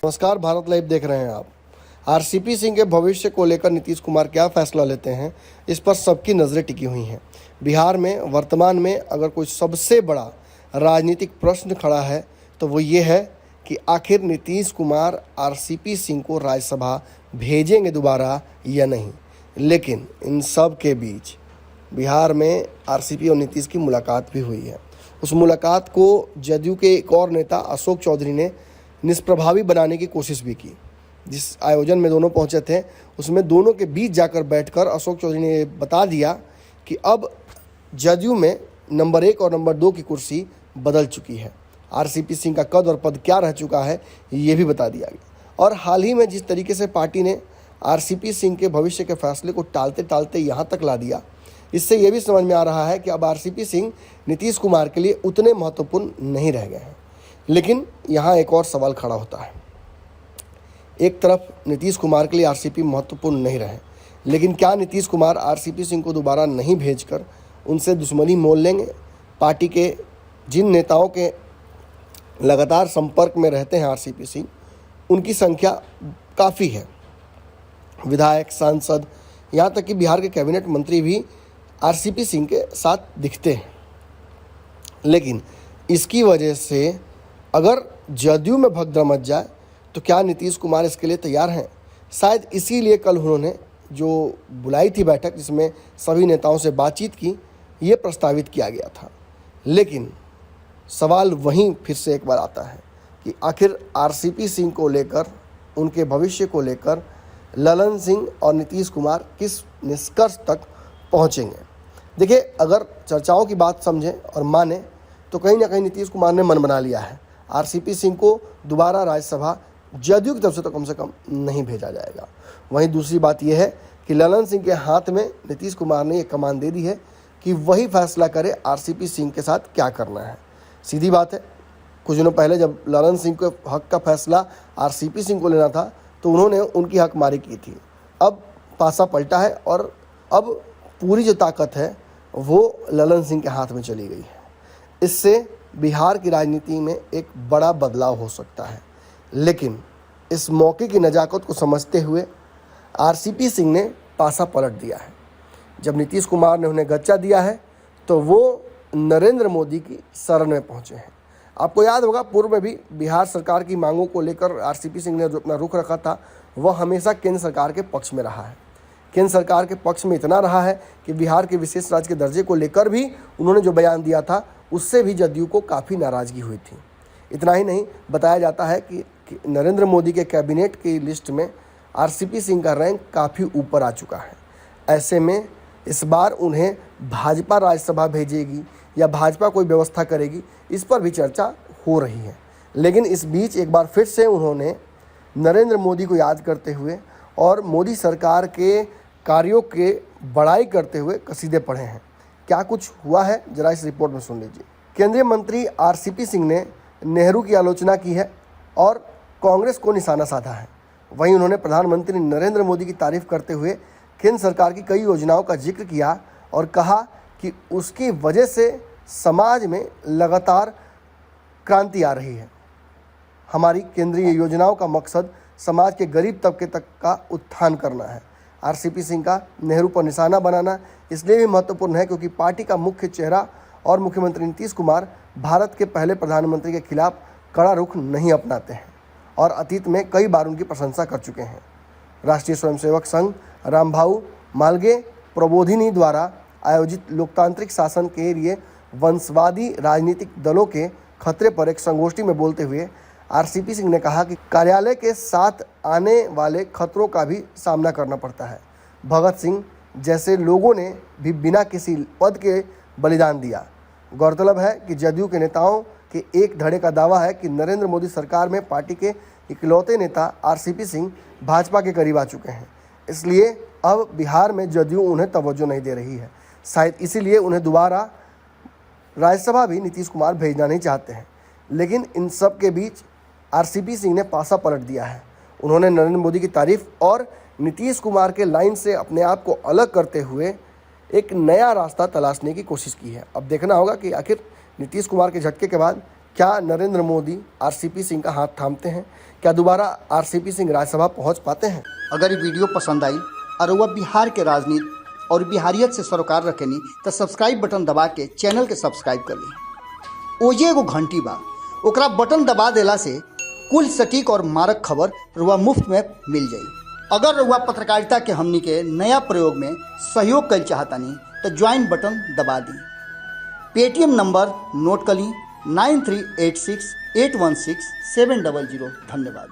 नमस्कार, भारत लाइव देख रहे हैं आप। आरसीपी सिंह के भविष्य को लेकर नीतीश कुमार क्या फैसला लेते हैं, इस पर सबकी नज़रें टिकी हुई हैं। बिहार में वर्तमान में अगर कोई सबसे बड़ा राजनीतिक प्रश्न खड़ा है तो वो ये है कि आखिर नीतीश कुमार आरसीपी सिंह को राज्यसभा भेजेंगे दोबारा या नहीं। लेकिन इन सब के बीच बिहार में आरसीपी और नीतीश की मुलाकात भी हुई है। उस मुलाकात को जदयू के एक और नेता अशोक चौधरी ने निष्प्रभावी बनाने की कोशिश भी की। जिस आयोजन में दोनों पहुंचे थे उसमें दोनों के बीच जाकर बैठकर अशोक चौधरी ने बता दिया कि अब जदयू में नंबर 1 और नंबर 2 की कुर्सी बदल चुकी है। आरसीपी सिंह का कद और पद क्या रह चुका है ये भी बता दिया गया। और हाल ही में जिस तरीके से पार्टी ने आरसीपी सिंह के भविष्य के फैसले को टालते टालते यहाँ तक ला दिया, इससे ये भी समझ में आ रहा है कि अब आरसीपी सिंह नीतीश कुमार के लिए उतने महत्वपूर्ण नहीं रह गए हैं। लेकिन यहाँ एक और सवाल खड़ा होता है। एक तरफ नीतीश कुमार के लिए आरसीपी महत्वपूर्ण नहीं रहे, लेकिन क्या नीतीश कुमार आरसीपी सिंह को दोबारा नहीं भेजकर उनसे दुश्मनी मोल लेंगे? पार्टी के जिन नेताओं के लगातार संपर्क में रहते हैं आरसीपी सिंह, उनकी संख्या काफ़ी है। विधायक, सांसद, यहाँ तक कि बिहार के कैबिनेट मंत्री भी आरसीपी सिंह के साथ दिखते हैं। लेकिन इसकी वजह से अगर जदयू में भगदड़ मच जाए तो क्या नीतीश कुमार इसके लिए तैयार हैं? शायद इसीलिए कल उन्होंने जो बुलाई थी बैठक जिसमें सभी नेताओं से बातचीत की, ये प्रस्तावित किया गया था। लेकिन सवाल वहीं फिर से एक बार आता है कि आखिर आरसीपी सिंह को लेकर, उनके भविष्य को लेकर ललन सिंह और नीतीश कुमार किस निष्कर्ष तक पहुंचेंगे। देखिए, अगर चर्चाओं की बात समझें और माने तो कहीं ना कहीं नीतीश कुमार ने मन बना लिया है। आरसीपी सिंह को दोबारा राज्यसभा जदयू की तरफ से कम नहीं भेजा जाएगा। वहीं दूसरी बात यह है कि ललन सिंह के हाथ में नीतीश कुमार ने ये कमान दे दी है कि वही फैसला करे आरसीपी सिंह के साथ क्या करना है। सीधी बात है, कुछ दिनों पहले जब ललन सिंह के हक का फैसला आरसीपी सिंह को लेना था तो उन्होंने उनकी हकमारी की थी। अब पासा पलटा है और अब पूरी जो ताकत है वो ललन सिंह के हाथ में चली गई है। इससे बिहार की राजनीति में एक बड़ा बदलाव हो सकता है। लेकिन इस मौके की नज़ाकत को समझते हुए आरसीपी सिंह ने पासा पलट दिया है। जब नीतीश कुमार ने उन्हें गच्चा दिया है तो वो नरेंद्र मोदी की शरण में पहुंचे हैं। आपको याद होगा, पूर्व में भी बिहार सरकार की मांगों को लेकर आरसीपी सिंह ने जो अपना रुख रखा था वह हमेशा केंद्र सरकार के पक्ष में रहा है। केंद्र सरकार के पक्ष में इतना रहा है कि बिहार के विशेष राज्य के दर्जे को लेकर भी उन्होंने जो बयान दिया था उससे भी जदयू को काफ़ी नाराज़गी हुई थी। इतना ही नहीं, बताया जाता है कि नरेंद्र मोदी के कैबिनेट की लिस्ट में आरसीपी सिंह का रैंक काफ़ी ऊपर आ चुका है। ऐसे में इस बार उन्हें भाजपा राज्यसभा भेजेगी या भाजपा कोई व्यवस्था करेगी, इस पर भी चर्चा हो रही है। लेकिन इस बीच एक बार फिर से उन्होंने नरेंद्र मोदी को याद करते हुए और मोदी सरकार के कार्यों के बड़ाई करते हुए कसीदे पढ़े हैं। क्या कुछ हुआ है, जरा इस रिपोर्ट में सुन लीजिए। केंद्रीय मंत्री आरसीपी सिंह ने नेहरू की आलोचना की है और कांग्रेस को निशाना साधा है। वहीं उन्होंने प्रधानमंत्री नरेंद्र मोदी की तारीफ करते हुए केंद्र सरकार की कई योजनाओं का जिक्र किया और कहा कि उसकी वजह से समाज में लगातार क्रांति आ रही है। हमारी केंद्रीय योजनाओं का मकसद समाज के गरीब तबके तक का उत्थान करना है। आरसीपी सिंह का नेहरू पर निशाना बनाना इसलिए भी महत्वपूर्ण है क्योंकि पार्टी का मुख्य चेहरा और मुख्यमंत्री नीतीश कुमार भारत के पहले प्रधानमंत्री के खिलाफ कड़ा रुख नहीं अपनाते हैं और अतीत में कई बार उनकी प्रशंसा कर चुके हैं। राष्ट्रीय स्वयंसेवक संघ रामभाऊ मालगे प्रबोधिनी द्वारा आयोजित लोकतांत्रिक शासन के लिए वंशवादी राजनीतिक दलों के खतरे पर एक संगोष्ठी में बोलते हुए आरसीपी सिंह ने कहा कि कार्यालय के साथ आने वाले खतरों का भी सामना करना पड़ता है। भगत सिंह जैसे लोगों ने भी बिना किसी पद के बलिदान दिया। गौरतलब है कि जदयू के नेताओं के एक धड़े का दावा है कि नरेंद्र मोदी सरकार में पार्टी के इकलौते नेता आरसीपी सिंह भाजपा के करीब आ चुके हैं। इसलिए अब बिहार में जदयू उन्हें तवज्जो नहीं दे रही है। शायद इसीलिए उन्हें दोबारा राज्यसभा भी नीतीश कुमार भेजना नहीं चाहते हैं। लेकिन इन सब के बीच आरसीपी सिंह ने पासा पलट दिया है। उन्होंने नरेंद्र मोदी की तारीफ और नीतीश कुमार के लाइन से अपने आप को अलग करते हुए एक नया रास्ता तलाशने की कोशिश की है। अब देखना होगा कि आखिर नीतीश कुमार के झटके के बाद क्या नरेंद्र मोदी आरसीपी सिंह का हाथ थामते हैं? क्या दोबारा आरसीपी सिंह राज्यसभा पहुंच पाते हैं? अगर ये वीडियो पसंद आई और वह बिहार के राजनीति और बिहारियत से सरोकार रखेनी तो सब्सक्राइब बटन दबा के चैनल के सब्सक्राइब कर ली। ओजे एगो घंटी बा, ओकरा बटन दबा देला से कुल सटीक और मारक खबर रुआ मुफ्त में मिल जाई। अगर रुआ पत्रकारिता के हमनी के नया प्रयोग में सहयोग कर चाहतानी तो ज्वाइन बटन दबा दी। पेटीएम नंबर नोट कर ली 9386816700। धन्यवाद।